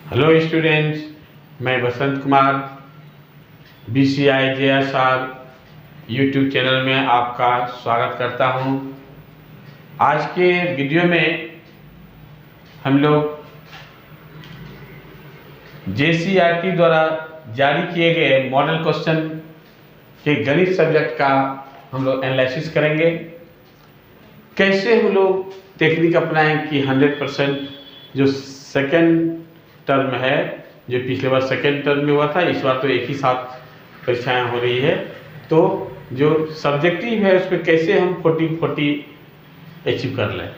Hello students, मैं Basant Kumar BCI JSR YouTube channel में आपका स्वागत करता हूं। आज के वीडियो में हम लोग JCRT द्वारा जारी किए गए मॉडल क्वेश्चन के गणित सब्जेक्ट का हम लोग एनालिसिस करेंगे। कैसे हम लोग टेक्निक अपनाएं कि 100% जो सेकेंड टर्म है, जो पिछले बार सेकेंड टर्म में हुआ था, इस बार तो एक ही साथ परीक्षाएं हो रही है, तो जो सब्जेक्टिव है उसमें कैसे हम 40-40 अचीव कर लें।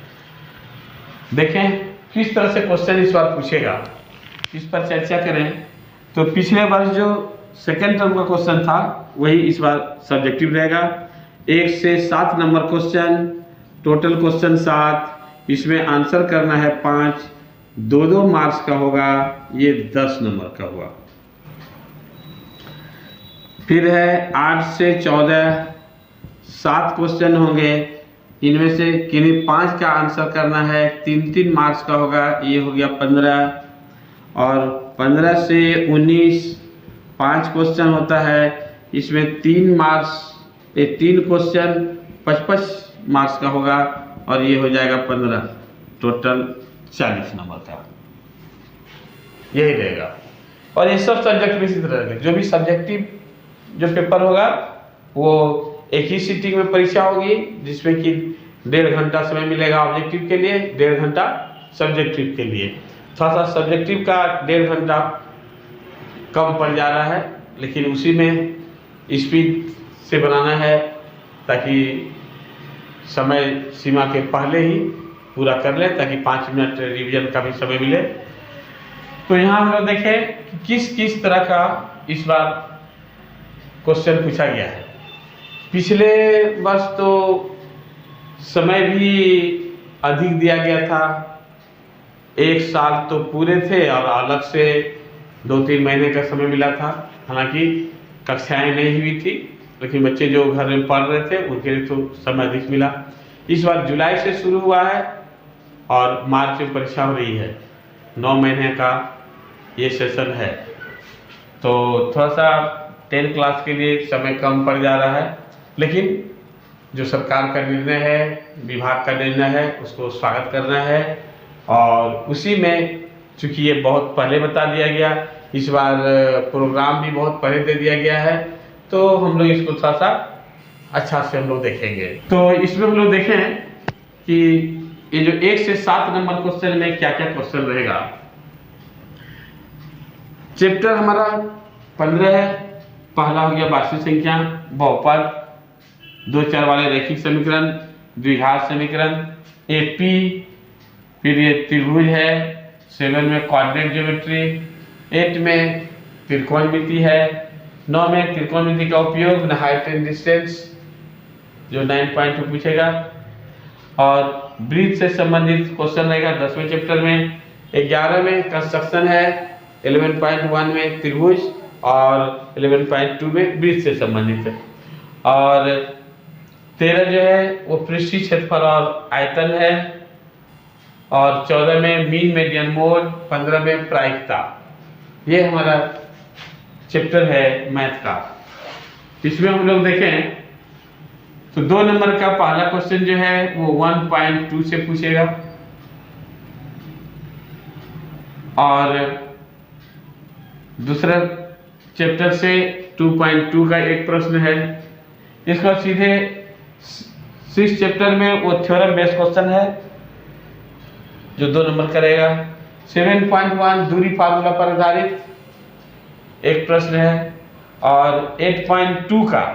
देखें किस तरह से क्वेश्चन इस बार पूछेगा, इस पर चर्चा करें। तो पिछले बार जो सेकेंड टर्म का क्वेश्चन था वही इस बार सब्जेक्टिव रहेगा। 1 से 7 नंबर क्वेश्चन, टोटल क्वेश्चन 7, इसमें आंसर करना है 5, 2-2 मार्क्स का होगा, ये 10 नंबर का हुआ। फिर है 8 से 14, 7 क्वेश्चन होंगे, इनमें से किन्हीं 5 का आंसर करना है, 3-3 मार्क्स का होगा, ये हो गया 15। और 15 से 19 5 क्वेश्चन होता है, इसमें 3 क्वेश्चन 55 मार्क्स का होगा और ये हो जाएगा 15, टोटल 40 नंबर का यही रहेगा। और ये सब सब्जेक्ट में इसी तरह जो भी सब्जेक्टिव जो पेपर होगा वो एक ही सीटिंग में परीक्षा होगी, जिसमें कि 1.5 घंटा समय मिलेगा ऑब्जेक्टिव के लिए, 1.5 घंटा सब्जेक्टिव के लिए। थोड़ा सा सब्जेक्टिव का 1.5 घंटा कम पड़ जा रहा है, लेकिन उसी में स्पीड से बनाना है ताकि समय सीमा के पहले ही पूरा कर लें, ताकि 5 मिनट रिवीजन का भी समय मिले। तो यहाँ हम लोग देखें कि किस किस तरह का इस बार क्वेश्चन पूछा गया है। पिछले वर्ष तो समय भी अधिक दिया गया था, 1 साल तो पूरे थे और अलग से 2-3 महीने का समय मिला था। हालांकि कक्षाएं नहीं हुई थी, लेकिन बच्चे जो घर में पढ़ रहे थे उनके लिए तो समय अधिक मिला। इस बार जुलाई से शुरू हुआ है और मार्च में परीक्षा हो रही है, 9 महीने का ये सेशन है। तो थोड़ा सा 10 क्लास के लिए समय कम पड़ जा रहा है, लेकिन जो सरकार का निर्णय है, विभाग का निर्णय है, उसको स्वागत करना है। और उसी में चूँकि ये बहुत पहले बता दिया गया, इस बार प्रोग्राम भी बहुत पहले दे दिया गया है, तो हम लोग इसको थोड़ा सा अच्छा से हम लोग देखेंगे। तो इसमें हम लोग देखें कि ये जो 1 से 7 नंबर क्वेश्चन में क्या क्या क्वेश्चन रहेगा। चैप्टर हमारा 15 है। पहला हो गया वास्तविक संख्या, बहुपद, 2 चर वाले रैखिक समीकरण, द्विघात समीकरण, AP, फिर ये त्रिभुज है, 7 में कोऑर्डिनेट ज्योमेट्री, 8 में त्रिकोणमिति है, 9 में त्रिकोणमिति का उपयोग, हाइट एंड डिस्टेंस जो 9.2 पूछेगा। और ब्रिज से संबंधित क्वेश्चन रहेगा 10वें चैप्टर में। 11 में कंस्ट्रक्शन है, 11.1 में त्रिभुज और 11.2 में ब्रिज से संबंधित है। और 13 जो है वो पृष्ठीय क्षेत्रफल और आयतन है। और 14 में मीन मेडियन मोड, 15 में प्रायिकता। ये हमारा चैप्टर है मैथ का। इसमें हम लोग देखें तो 2 नंबर का पहला क्वेश्चन जो है वो 1.2 से पूछेगा और दूसरा चैप्टर से 2.2 का एक प्रश्न है। इसका सीधे 6 चैप्टर में वो थ्योरम बेस्ड क्वेश्चन है जो 2 नंबर का रहेगा। 7.1 दूरी फार्मूला पर आधारित एक प्रश्न है। और 8.2 का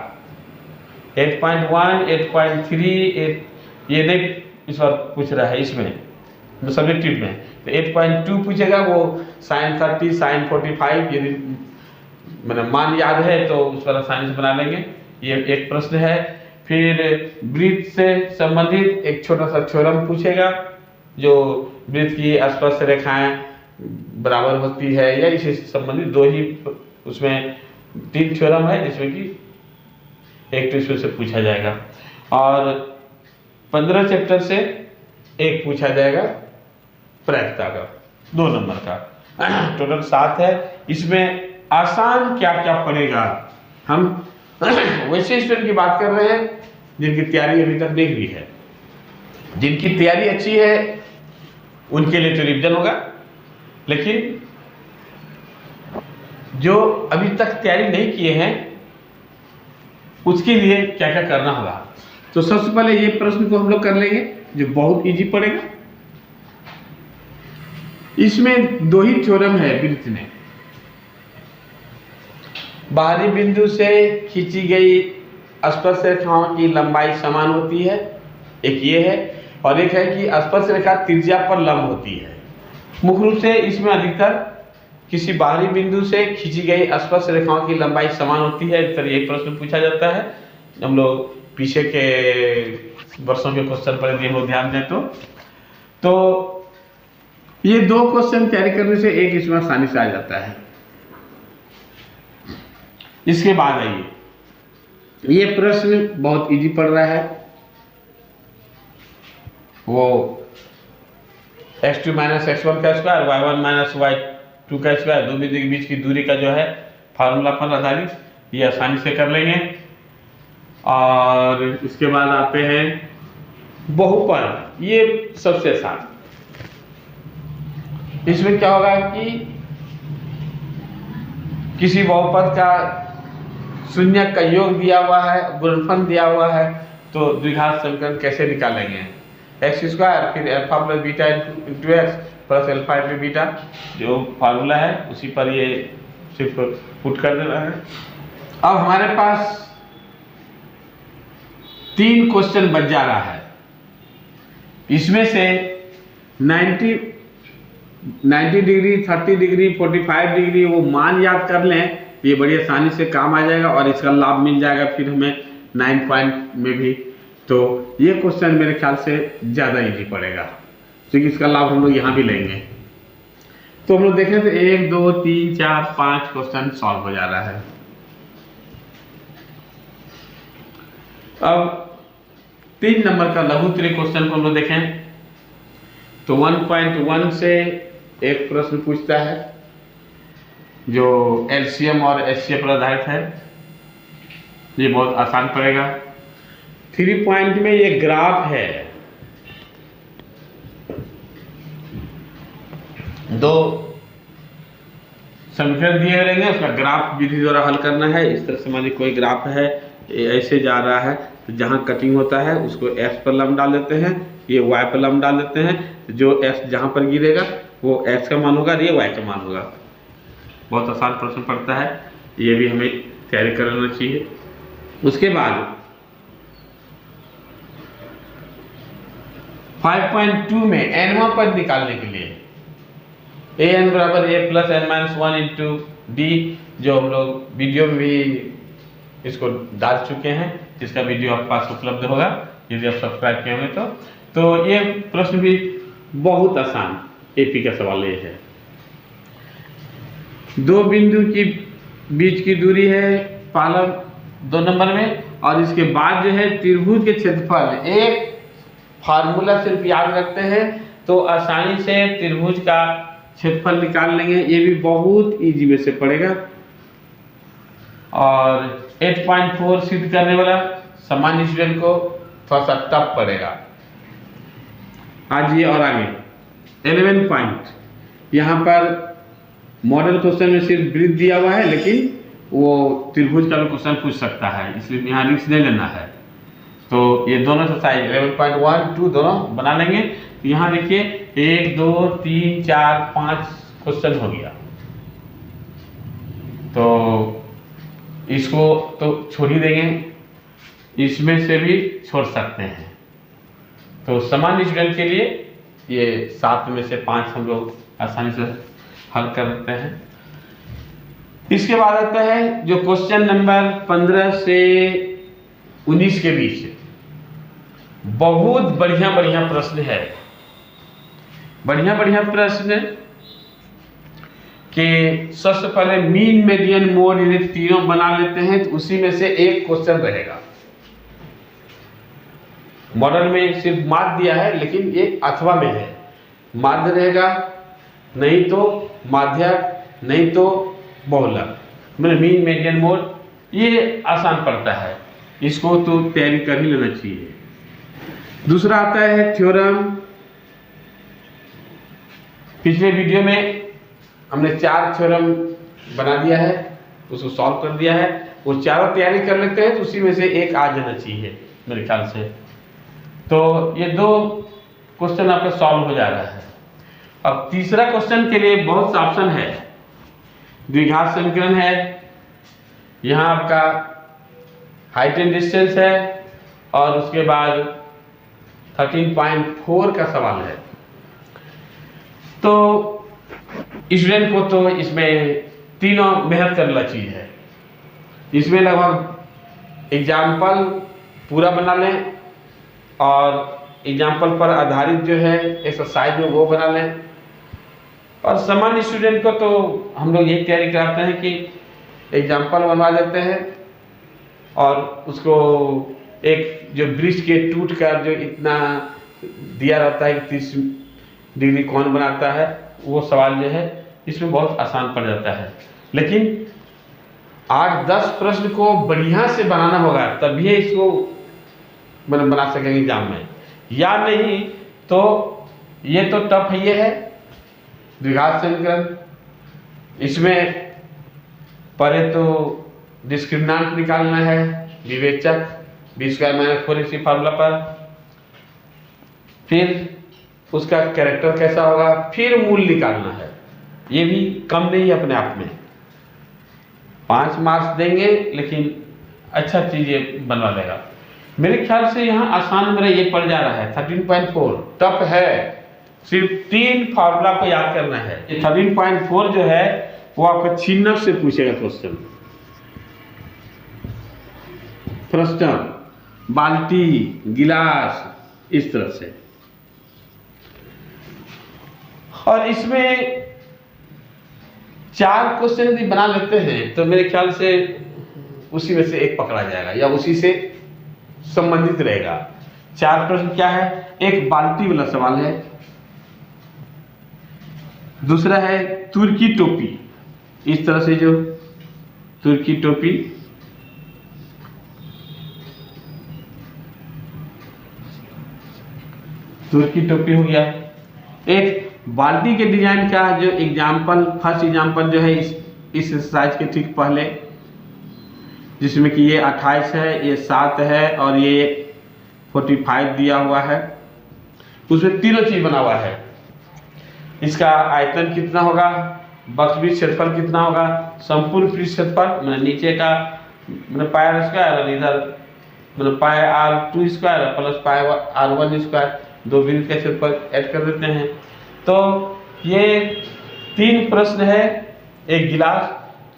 8.1, 8.3 ये नहीं इस बार पूछ रहा है, इसमें सब्जेक्टिव में तो 8.2 पूछेगा, वो sin 30, sin 45, यदि मतलब मान याद है तो उस पर आसानी से बना लेंगे। ये एक प्रश्न है। फिर वृत्त से संबंधित एक छोटा सा थ्योरम पूछेगा, जो वृत्त की स्पर्श रेखाएं बराबर होती है या इससे संबंधित 2 ही उसमें 3 थ्योरम है, जिसमें कि एक तो इसमें से पूछा जाएगा। और 15 चैप्टर से एक पूछा जाएगा प्रायिकता का, 2 नंबर का। टोटल 7 है। इसमें आसान क्या क्या पड़ेगा, हम वैसे स्टूडेंट की बात कर रहे हैं जिनकी तैयारी अभी तक नहीं हुई है। जिनकी तैयारी अच्छी है उनके लिए तो रिविजन होगा, लेकिन जो अभी तक तैयारी नहीं किए हैं उसके लिए क्या क्या करना होगा। तो सबसे पहले ये प्रश्न को हम लोग कर लेंगे जो बहुत इजी पड़ेगा। इसमें 2 ही थ्योरम है वृत्त में। बाहरी बिंदु से खींची गई स्पर्श रेखाओं की लंबाई समान होती है, एक ये है, और एक है कि स्पर्श रेखा त्रिज्या पर लंब होती है। मुख्य रूप से इसमें अधिकतर किसी बाहरी बिंदु से खींची गई स्पर्श रेखाओं की लंबाई समान होती है, इस तरह एक प्रश्न पूछा जाता है। हम लोग पीछे के वर्षों के क्वेश्चन पर यदि हम लोग ध्यान दें तो ये 2 क्वेश्चन तैयारी करने से एक इसमें आसानी से आ जाता है। इसके बाद आइए, ये प्रश्न बहुत इजी पड़ रहा है, वो x2 माइनस x1 का स्क्वायर y1 माइनस y2 का स्क्वायर, दो बिंदु के बीच की दूरी का जो है फार्मूला पर आधारित, ये आसानी से कर लेंगे। और इसके बाद आते हैं बहुपद, ये सबसे आसान। इसमें क्या होगा कि किसी बहुपद का शून्य का योग दिया हुआ है, गुणनफल दिया हुआ है, तो द्विघात समीकरण कैसे निकालेंगे। एक्स स्क्वायर फिर alpha plus beta into x plus alpha into beta, जो फार्मूला है उसी पर ये सिर्फ पुट कर देना है। अब हमारे पास 3 क्वेश्चन बच जा रहा है। इसमें से 90 डिग्री, 30 डिग्री, 45 डिग्री वो मान याद कर लें, ये बड़ी आसानी से काम आ जाएगा और इसका लाभ मिल जाएगा फिर हमें 9 पॉइंट में भी। तो ये क्वेश्चन मेरे ख्याल से ज़्यादा इजी पड़ेगा क्योंकि इसका लाभ हम लोग यहाँ भी लेंगे। तो हम लोग देखें तो 1 2 3 4 5 क्वेश्चन सॉल्व हो जा रहा है। अब 3 नंबर का लघुत्तरीय क्वेश्चन को हम लोग देखें तो 1.1 से एक प्रश्न पूछता है जो एलसीएम और एचसीएफ पर आधारित है, ये बहुत आसान पड़ेगा। 3 पॉइंट में ये ग्राफ है, 2 समीकरण दिए रहेंगे, उसका ग्राफ विधि द्वारा हल करना है। इस तरह से मान लीजिए कोई ग्राफ है, ऐसे जा रहा है, तो जहाँ कटिंग होता है उसको x पर लंब डाल देते हैं, ये y पर लंब डाल देते हैं, जो x जहाँ पर गिरेगा वो x का मान होगा, ये y का मान होगा। बहुत आसान प्रश्न पड़ता है, ये भी हमें तैयारी कर लेना चाहिए। उसके बाद 5.2 में n वां पद निकालने के लिए an बराबर a plus n minus 1 into D, जो हम लोग वीडियो में भी इसको डाल चुके हैं, जिसका वीडियो आपके पास उपलब्ध होगा यदि आप सब्सक्राइब किए होंगे तो ये प्रश्न भी बहुत आसान एपी का सवाल ये है। 2 बिंदु की बीच की दूरी है पहला 2 नंबर में, और इसके बाद जो है त्रिभुज के क्षेत्रफल, एक फार्मूला सिर्फ याद रखते हैं तो आसानी से त्रिभुज का क्षेत्रफल निकाल लेंगे। ये भी बहुत इजी वे से पड़ेगा। और 8.4 सिद्ध करने वाला सामान्य स्टूडेंट को थोड़ा सा टफ पड़ेगा आज ये। और आगे 11 पॉइंट, यहाँ पर मॉडल क्वेश्चन में सिर्फ वृत्त दिया हुआ है, लेकिन वो त्रिभुज का भी क्वेश्चन पूछ सकता है, इसलिए यहाँ रिस्क नहीं लेना है। तो ये दोनों एक्सरसाइज 11.1 2 दोनों बना लेंगे। तो यहाँ देखिए 1 2 3 4 5 क्वेश्चन हो गया, तो इसको तो छोड़ ही देंगे, इसमें से भी छोड़ सकते हैं। तो सामान्य स्टूडेंट के लिए ये 7 में से 5 हम लोग आसानी से हल कर देते हैं। इसके बाद आता है जो क्वेश्चन नंबर 15 से 19 के बीच बहुत बढ़िया प्रश्न है। बढ़िया प्रश्न कि सबसे पहले मीन मीडियन मोड ये तीनों बना लेते हैं, तो उसी में से एक क्वेश्चन रहेगा। मॉडल में सिर्फ माध्य दिया है, लेकिन ये अथवा में है, माध्य रहेगा, नहीं तो माध्यक, नहीं तो बहुलक, मतलब मीन मीडियन मोड। ये आसान पड़ता है, इसको तो तैयारी कर ही लेना चाहिए। दूसरा आता है थ्योरम। पिछले वीडियो में हमने 4 थ्योरम बना दिया है, उसको सॉल्व कर दिया है। वो चारों तैयारी कर लेते हैं तो उसी में से एक आ जाना चाहिए मेरे ख्याल से। तो ये 2 क्वेश्चन आपका सॉल्व हो जा रहा है। अब तीसरा क्वेश्चन के लिए बहुत सा ऑप्शन है। द्विघात समीकरण है, यहाँ आपका हाइट एंड डिस्टेंस है, और उसके बाद 13.4 का सवाल है। तो स्टूडेंट को तो इसमें तीनों मेहनत करना चाहिए। इसमें लगभग एग्जाम्पल पूरा बना लें, और एग्जाम्पल पर आधारित जो है एक्सरसाइज में वो बना लें। और सामान्य स्टूडेंट को तो हम लोग ये तैयारी कराते हैं कि एग्जाम्पल बनवा देते हैं, और उसको एक जो ब्रिज के टूट कर जो इतना दिया रहता है कि 30 डिग्री कौन बनाता है, वो सवाल जो है इसमें बहुत आसान पड़ जाता है। लेकिन 8-10 प्रश्न को बढ़िया से बनाना होगा, तभी इसको मतलब बना सकेंगे एग्जाम में, या नहीं तो ये तो टफ है। ये है द्विघात समीकरण। इसमें पहले तो डिस्क्रिमिनेंट निकालना है, विवेचक b² - 4ac फार्मूला पर, फिर उसका कैरेक्टर कैसा होगा, फिर मूल निकालना है। ये भी कम नहीं है अपने आप में। 5 मार्क्स देंगे, लेकिन अच्छा चीज ये बनवा लेगा। मेरे ख्याल से यहाँ आसान मेरा ये पड़ जा रहा है 13.4। टफ है, सिर्फ 3 फार्मूला को याद करना है। ये 13.4 जो है वो आपको चिन्ह से पूछेगा क्वेश्चन। प्रश्न, बाल्टी, गिलास, इस तरह से। और इसमें 4 क्वेश्चन यदि बना लेते हैं तो मेरे ख्याल से उसी में से एक पकड़ा जाएगा, या उसी से संबंधित रहेगा। 4 प्रश्न क्या है? एक बाल्टी वाला सवाल है, दूसरा है तुर्की टोपी, इस तरह से जो तुर्की टोपी, तुर्की टोपी हो गया। एक बाल्टी के डिजाइन का जो एग्जाम्पल, फर्स्ट एग्जाम्पल जो है इस एक्सरसाइज के ठीक पहले, जिसमें कि ये 28 है, ये 7 है, और ये 45 दिया हुआ है। उसमें तीनों चीज बना हुआ है। इसका आयतन कितना होगा, बक्सबीट क्षेत्रफल कितना होगा, संपूर्ण पृष्ठ क्षेत्रफल मतलब नीचे का मतलब पाई स्क्वायर, और इधर मतलब पाई r² square plus pi r1 square, 2 बिंदु का क्षेत्रफल ऐड कर देते हैं। तो ये 3 प्रश्न है, एक गिलास,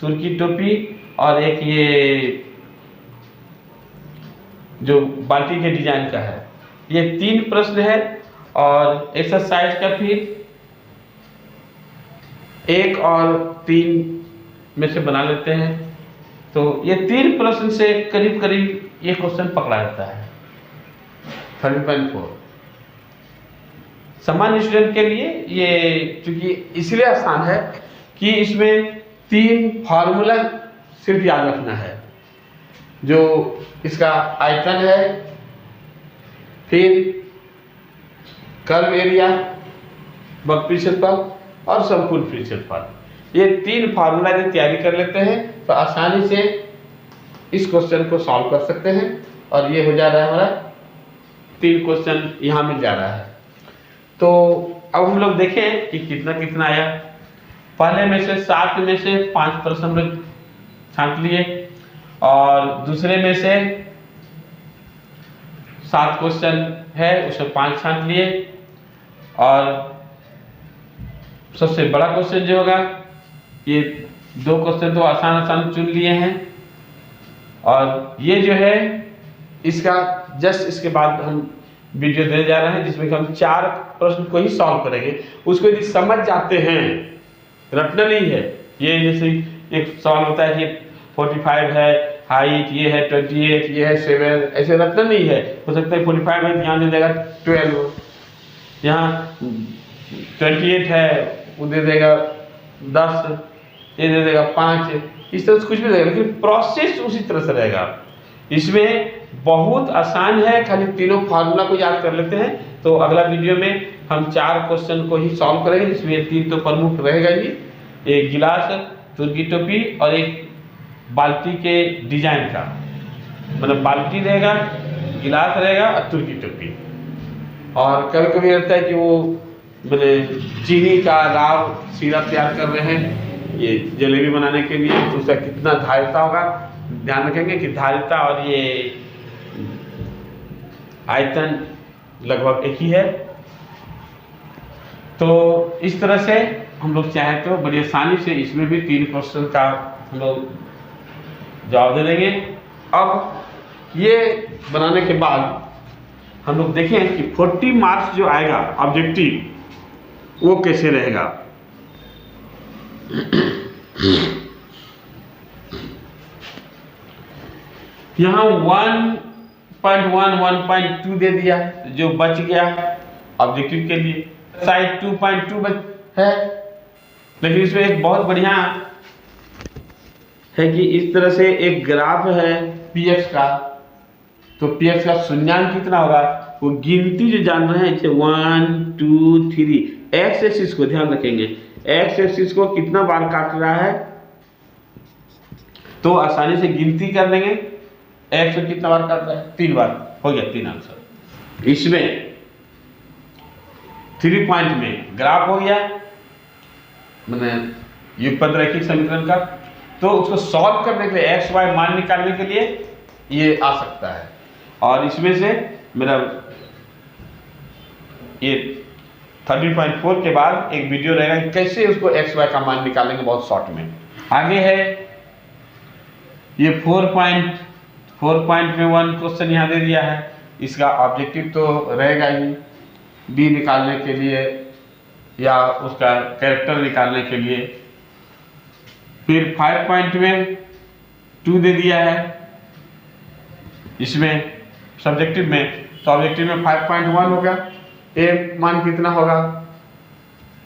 तुर्की टोपी, और एक ये जो बाल्टी के डिजाइन का है। ये 3 प्रश्न है, और एक्सरसाइज का फिर 1 और 3 में से बना लेते हैं। तो ये 3 प्रश्न से करीब करीब ये क्वेश्चन पकड़ा जाता है 13.4। सामान्य स्टूडेंट के लिए ये चूंकि इसलिए आसान है कि इसमें 3 फार्मूला सिर्फ याद रखना है। जो इसका आयतन है, फिर कर्व एरिया, वक्र क्षेत्रफल और संपूर्ण पृष्ठ क्षेत्रफल, ये 3 फार्मूला यदि तैयारी कर लेते हैं तो आसानी से इस क्वेश्चन को सॉल्व कर सकते हैं। और ये हो जा रहा है हमारा 3 क्वेश्चन यहाँ मिल जा रहा है। तो अब हम लोग देखें कि कितना कितना आया। पहले में से 7 में से 5 प्रश्न हम लोग छांट लिए, और दूसरे में से 7 क्वेश्चन है उसमें 5 छांट लिए, और सबसे बड़ा क्वेश्चन जो होगा ये 2 क्वेश्चन तो आसान आसान चुन लिए हैं। और ये जो है इसका जस्ट इसके बाद हम वीडियो देने जा रहे हैं, जिसमें हम 4 प्रश्न को ही सॉल्व करेंगे। उसको यदि समझ जाते हैं, रटना नहीं है। ये जैसे एक सवाल होता है कि 45 है हाइट, ये है 28, ये है 7, ऐसे रटना नहीं है। हो सकता है 45 है, ध्यान दे देगा 12, यहाँ 28 है वो दे देगा 10, ये दे देगा 5, इस तरह से कुछ भी देगा, लेकिन प्रोसेस उसी तरह से रहेगा। इसमें बहुत आसान है, खाली तीनों फार्मूला को याद कर लेते हैं। तो अगला वीडियो में हम 4 क्वेश्चन को ही सॉल्व करेंगे, जिसमें 3 तो प्रमुख रहेगा ही, एक गिलास, तुर्की टोपी और एक बाल्टी के डिजाइन का, मतलब बाल्टी रहेगा, गिलास रहेगा और तुर्की टोपी। और कभी कभी लगता है कि वो मतलब चीनी का राव सिरप तैयार कर रहे हैं ये जलेबी बनाने के लिए, तो उसका कितना धारिता होगा, ध्यान रखेंगे कि धारिता और ये आयतन लगभग एक ही है। तो इस तरह से हम लोग चाहें तो बड़ी आसानी से इसमें भी 3 क्वेश्चन का हम लोग जवाब दे देंगे। अब ये बनाने के बाद हम लोग देखें कि 40 मार्क्स जो आएगा ऑब्जेक्टिव वो कैसे रहेगा। यहाँ 1.1 1.2 दे दिया, जो बच गया ऑब्जेक्टिव के लिए साइड 2.2 है। लेकिन इसमें एक बहुत बढ़िया है कि इस तरह से एक ग्राफ है पीएक्स का, तो पीएक्स का शून्यांक कितना होगा वो गिनती जो जान रहे हैं, 1 2 3 एक्स एक्सिस को ध्यान रखेंगे, एक्स एक्सिस को कितना बार काट रहा है तो आसानी से गिनती कर लेंगे। एक्स को कितना बार काट रहा है, 3 बार, हो गया 3 आंसर। इसमें 3 पॉइंट में ग्राफ हो गया, मैंने युगपथ रैखिक समीकरण का, तो उसको सॉल्व करने के लिए एक्स वाई मान निकालने के लिए ये आ सकता है। और इसमें से मेरा ये 13.4 के बाद एक वीडियो रहेगा कि कैसे उसको एक्स वाई का मान निकालेंगे बहुत शॉर्ट में। आगे है ये 4 में 1 क्वेश्चन यहाँ दे दिया है, इसका ऑब्जेक्टिव तो रहेगा ही डी निकालने के लिए या उसका कैरेक्टर निकालने के लिए। फिर 5 में 2 दे दिया है इसमें सब्जेक्टिव में, तो ऑब्जेक्टिव में 5.1 होगा, ए मान कितना होगा,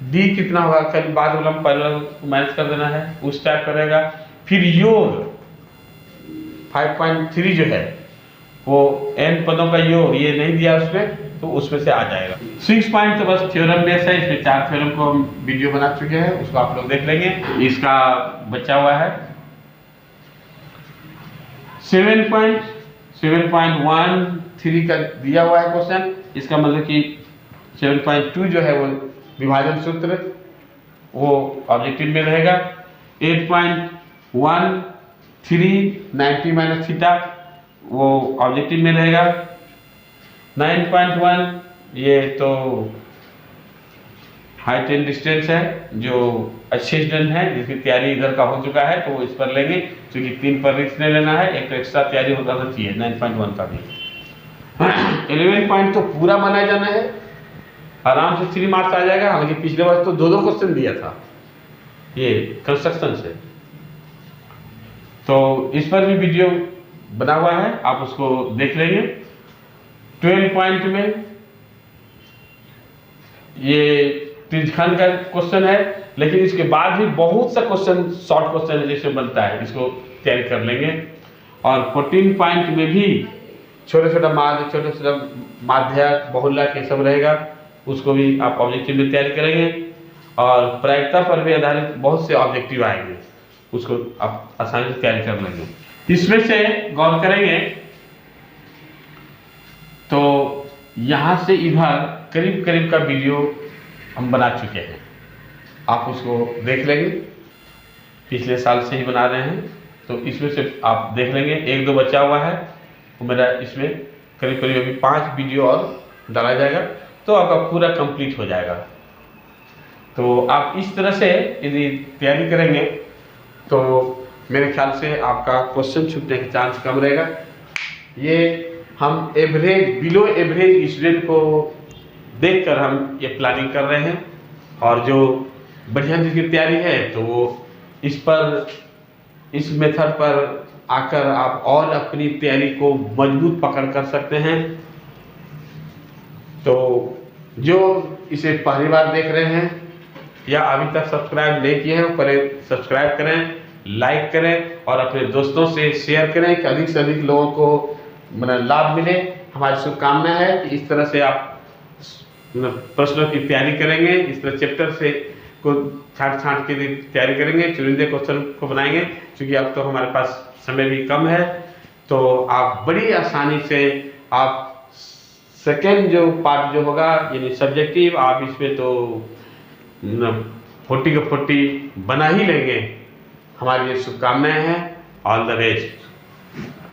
डी कितना होगा, कल बाद वाला पहले मैच कर देना है उस टाइप करेगा। फिर योग 5.3 जो है वो n पदों का योग ये नहीं दिया उसमें, तो उसमें से आ जाएगा। 6 पॉइंट तो बस थ्योरम बेस है, इसमें 4 थ्योरम को हम वीडियो बना चुके हैं, उसको आप लोग देख लेंगे। इसका बचा हुआ है 7.13 का दिया हुआ है क्वेश्चन, इसका मतलब कि 7.2 जो है वो विभाजन सूत्र वो ऑब्जेक्टिव में रहेगा। 8.13 90 माइनस थीटा वो ऑब्जेक्टिव में रहेगा। 9.1 ये तो हाइट एंड डिस्टेंस है, जो अच्छे स्टूडेंट है जिसकी तैयारी इधर का हो चुका है तो वो इस पर लेंगे, क्योंकि 3 पर रिस्क नहीं लेना है, एक तो एक्स्ट्रा तैयारी होता चाहिए 9.1 का भी। 11 पॉइंट तो पूरा बनाया जाना है, आराम से 3 मार्क्स आ जाएगा। हालांकि पिछले बार तो 2 क्वेश्चन दिया था ये कंस्ट्रक्शन से, तो इस पर भी वीडियो बना हुआ है, आप उसको देख लेंगे। 12 पॉइंट में ये त्रिज्यखंड का क्वेश्चन है, लेकिन इसके बाद भी बहुत सा क्वेश्चन शॉर्ट क्वेश्चन जैसे बनता है, इसको तैयारी कर लेंगे। और 14 पॉइंट में भी छोटे छोटा माध्यक बहुलक ये सब रहेगा, उसको भी आप ऑब्जेक्टिव में तैयारी करेंगे। और प्रायिकता पर भी आधारित बहुत से ऑब्जेक्टिव आएंगे, उसको आप आसानी से तैयारी कर लेंगे। इसमें से गौर करेंगे तो यहाँ से इधर करीब करीब का वीडियो हम बना चुके हैं, आप उसको देख लेंगे, पिछले साल से ही बना रहे हैं, तो इसमें से आप देख लेंगे। 1-2 बचा हुआ है वो मेरा, इसमें करीब करीब अभी 5 वीडियो और डाला जाएगा, तो आपका पूरा कंप्लीट हो जाएगा। तो आप इस तरह से यदि तैयारी करेंगे तो मेरे ख्याल से आपका क्वेश्चन छूटने के चांस कम रहेगा। ये हम एवरेज बिलो एवरेज स्टूडेंट को देखकर हम ये प्लानिंग कर रहे हैं, और जो बढ़िया जिसकी तैयारी है तो वो इस मेथड पर आकर आप और अपनी तैयारी को मजबूत पकड़ कर सकते हैं। तो जो इसे पहली बार देख रहे हैं या अभी तक सब्सक्राइब नहीं किए हैं पहले सब्सक्राइब करें, लाइक करें और अपने दोस्तों से शेयर करें कि अधिक से अधिक लोगों को मतलब लाभ मिले। हमारी शुभकामना है कि इस तरह से आप प्रश्नों की तैयारी करेंगे, इस तरह चैप्टर से को छांट के तैयारी करेंगे, चुनिंदे क्वेश्चन को बनाएंगे। क्योंकि अब तो हमारे पास समय भी कम है, तो आप बड़ी आसानी से आप सेकेंड जो पार्ट जो होगा यानी सब्जेक्टिव, आप इसमें तो 40 का 40 बना ही लेंगे। हमारी ये शुभकामनाएं हैं। All the best.